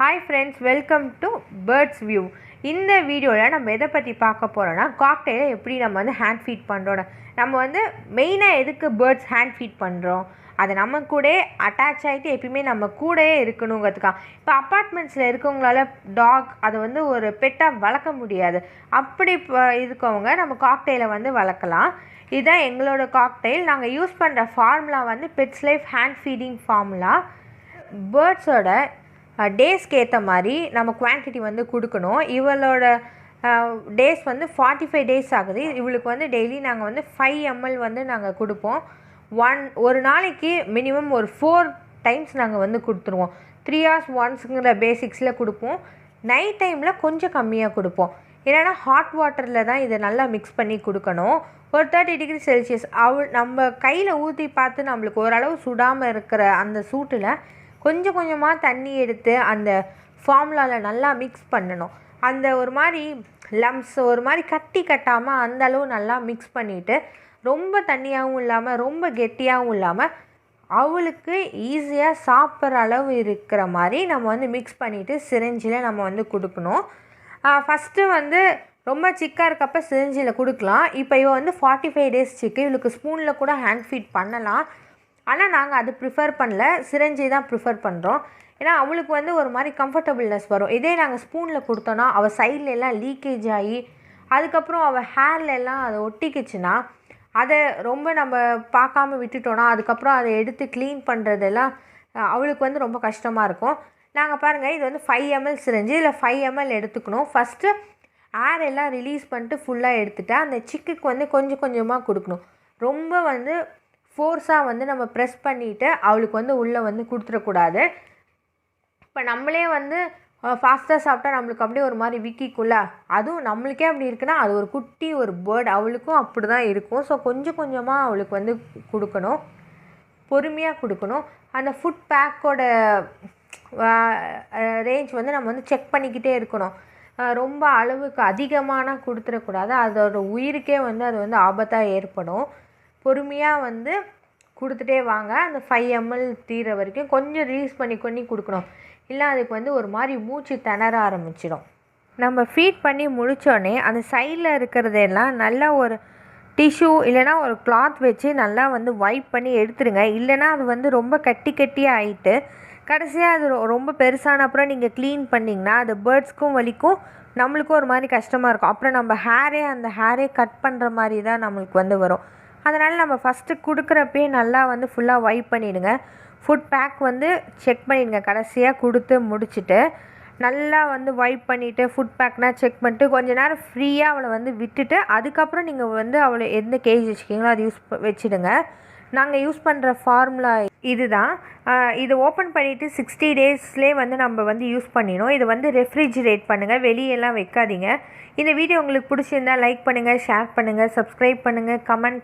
Hi friends, welcome to Bird's View. இந்த வீடியோவில் நம்ம எதை பற்றி பார்க்க போகிறோன்னா காக்டெயிலை எப்படி நம்ம வந்து ஹேண்ட் ஃபீட் பண்ணுறோம். நம்ம வந்து மெயினாக எதுக்கு பேர்ட்ஸ் ஹேண்ட் ஃபீட் பண்ணுறோம், அது நம்ம கூட அட்டாச் ஆகிட்டு எப்பயுமே நம்ம கூடயே இருக்கணுங்கிறதுக்காக. இப்போ அப்பார்ட்மெண்ட்ஸில் இருக்கவங்களால டாக் அதை வந்து ஒரு பெட்டாக வளர்க்க முடியாது. அப்படி இருக்கவங்க நம்ம காக்டெயிலை வந்து வளர்க்கலாம். இதுதான் எங்களோட காக்டெயில். நாங்கள் யூஸ் பண்ணுற ஃபார்முலா வந்து pets life hand feeding formula. பேர்ட்ஸோட டேஸ்க்கு ஏற்ற மாதிரி நம்ம குவான்டிட்டி வந்து கொடுக்கணும். இவளோட டேஸ் வந்து 45 டேஸ் ஆகுது. இவளுக்கு வந்து டெய்லி நாங்கள் வந்து 5 ml வந்து நாங்கள் கொடுப்போம். ஒரு நாளைக்கு மினிமம் ஒரு 4 டைம்ஸ் நாங்கள் வந்து கொடுத்துருவோம். 3 hours ஒன்ஸுங்கிற பேசிக்ஸில் கொடுப்போம். நைட் டைமில் கொஞ்சம் கம்மியாக கொடுப்போம். ஏன்னா ஹாட் வாட்டரில் தான் இதை நல்லா மிக்ஸ் பண்ணி கொடுக்கணும். ஒரு 30 டிகிரி செல்சியஸ் நம்ம கையில் ஊற்றி பார்த்து நம்மளுக்கு ஓரளவு சுடாமல் இருக்கிற அந்த சூட்டில் கொஞ்சம் கொஞ்சமாக தண்ணி எடுத்து அந்த ஃபார்முலாவில் நல்லா மிக்ஸ் பண்ணணும். அந்த ஒரு மாதிரி லம்ஸ் ஒரு மாதிரி கட்டாமல் அந்த அளவு நல்லா மிக்ஸ் பண்ணிவிட்டு, ரொம்ப தண்ணியாகவும் இல்லாமல் ரொம்ப கெட்டியாகவும் இல்லாமல் அவளுக்கு ஈஸியாக சாப்பிட்ற அளவு இருக்கிற மாதிரி நம்ம வந்து மிக்ஸ் பண்ணிவிட்டு சிரிஞ்சில் நம்ம வந்து கொடுக்கணும். ஃபஸ்ட்டு வந்து ரொம்ப சிக்காக இருக்கப்போ சிரிஞ்சில் கொடுக்கலாம். இப்போ இவள் வந்து 45 டேஸ் சிக்கு. இவளுக்கு ஸ்பூனில் கூட ஹேண்ட் ஃபீட் பண்ணலாம். ஆனால் நாங்கள் அது ப்ரிஃபர் பண்ணல, சிரஞ்சி தான் ப்ரிஃபர் பண்ணுறோம். ஏன்னா அவளுக்கு வந்து ஒரு மாதிரி கம்ஃபர்டபுள்னஸ் வரும். இதே நாங்கள் ஸ்பூனில் கொடுத்தோன்னா அவள் சைடில் எல்லாம் லீக்கேஜ் ஆகி அதுக்கப்புறம் அவள் ஹேர்லெல்லாம் அதை ஒட்டிக்கிச்சுன்னா அதை ரொம்ப நம்ம பார்க்காம விட்டுட்டோன்னா அதுக்கப்புறம் அதை எடுத்து க்ளீன் பண்ணுறதெல்லாம் அவளுக்கு வந்து ரொம்ப கஷ்டமாக இருக்கும். நாங்கள் பாருங்கள், இது வந்து 5 ml சிரஞ்சி. இதில் 5 ml எடுத்துக்கணும். ஃபஸ்ட்டு ஏர் எல்லாம் ரிலீஸ் பண்ணிட்டு ஃபுல்லாக எடுத்துகிட்டு அந்த சிக்குக்கு வந்து கொஞ்சம் கொஞ்சமாக கொடுக்கணும். ரொம்ப வந்து ஃபோர்ஸாக வந்து நம்ம ப்ரெஸ் பண்ணிவிட்டு அவளுக்கு வந்து உள்ளே வந்து கொடுத்துடக்கூடாது. இப்போ நம்மளே வந்து ஃபாஸ்ட்டாக சாப்பிட்டா நம்மளுக்கு அப்படியே ஒரு மாதிரி விக்கிக்குள்ள, அதுவும் நம்மளுக்கே அப்படி இருக்குன்னா அது ஒரு குட்டி ஒரு பேர்ட், அவளுக்கும் அப்படி தான் இருக்கும். ஸோ கொஞ்சம் கொஞ்சமாக அவளுக்கு வந்து கொடுக்கணும், பொறுமையாக கொடுக்கணும். அந்த ஃபுட் பேக்கோட ரேஞ்ச் வந்து நம்ம வந்து செக் பண்ணிக்கிட்டே இருக்கணும். ரொம்ப அளவுக்கு அதிகமான கொடுத்துடக்கூடாது, அதோட உயிருக்கே வந்து அது வந்து ஆபத்தாக ஏற்படும். பொறுமையாக வந்து கொடுத்துட்டே வாங்க. அந்த 5 ml தீர வரைக்கும் கொஞ்சம் ரிலீஸ் பண்ணி கொடுக்கணும். இல்லை அதுக்கு வந்து ஒரு மாதிரி மூச்சு திணற ஆரம்பிச்சிடும். நம்ம ஃபீட் பண்ணி முடித்தோடனே அந்த சைடில் இருக்கிறதெல்லாம் நல்லா ஒரு டிஷ்யூ இல்லைனா ஒரு கிளாத் வச்சு நல்லா வந்து வைப் பண்ணி எடுத்துடுங்க. இல்லைனா அது வந்து ரொம்ப கட்டியாக ஆகிட்டு கடைசியாக அது ரொம்ப பெருசான அப்புறம் நீங்கள் க்ளீன் பண்ணிங்கன்னா அது பேர்ட்ஸ்க்கும் வலிக்கும், நம்மளுக்கும் ஒரு மாதிரி கஷ்டமாக இருக்கும். அப்புறம் நம்ம அந்த ஹேரே கட் பண்ணுற மாதிரி தான் நம்மளுக்கு வந்து வரும். அதனால் நம்ம ஃபஸ்ட்டு கொடுக்குறப்பே நல்லா வந்து ஃபுல்லாக வைப் பண்ணிவிடுங்க. ஃபுட் பேக் வந்து செக் பண்ணிவிடுங்க. கடைசியாக கொடுத்து முடிச்சுட்டு நல்லா வந்து வைப் பண்ணிவிட்டு ஃபுட் பேக்னால் செக் பண்ணிட்டு கொஞ்சம் நேரம் ஃப்ரீயாக அவளை வந்து விட்டுட்டு அதுக்கப்புறம் நீங்கள் வந்து அவளை எந்த கேஜ் வச்சுக்கிங்களோ அது வச்சுடுங்க. நாங்கள் யூஸ் பண்ணுற ஃபார்முலா இது தான். இது ஓப்பன் பண்ணிவிட்டு 60 டேஸ்லேயே வந்து நம்ம வந்து யூஸ் பண்ணிடணும். இது வந்து ரெஃப்ரிஜிரேட் பண்ணுங்கள், வெளியெல்லாம் வைக்காதீங்க. இந்த வீடியோ உங்களுக்கு பிடிச்சிருந்தால் லைக் பண்ணுங்கள், ஷேர் பண்ணுங்கள், சப்ஸ்கிரைப் பண்ணுங்கள், கமெண்ட்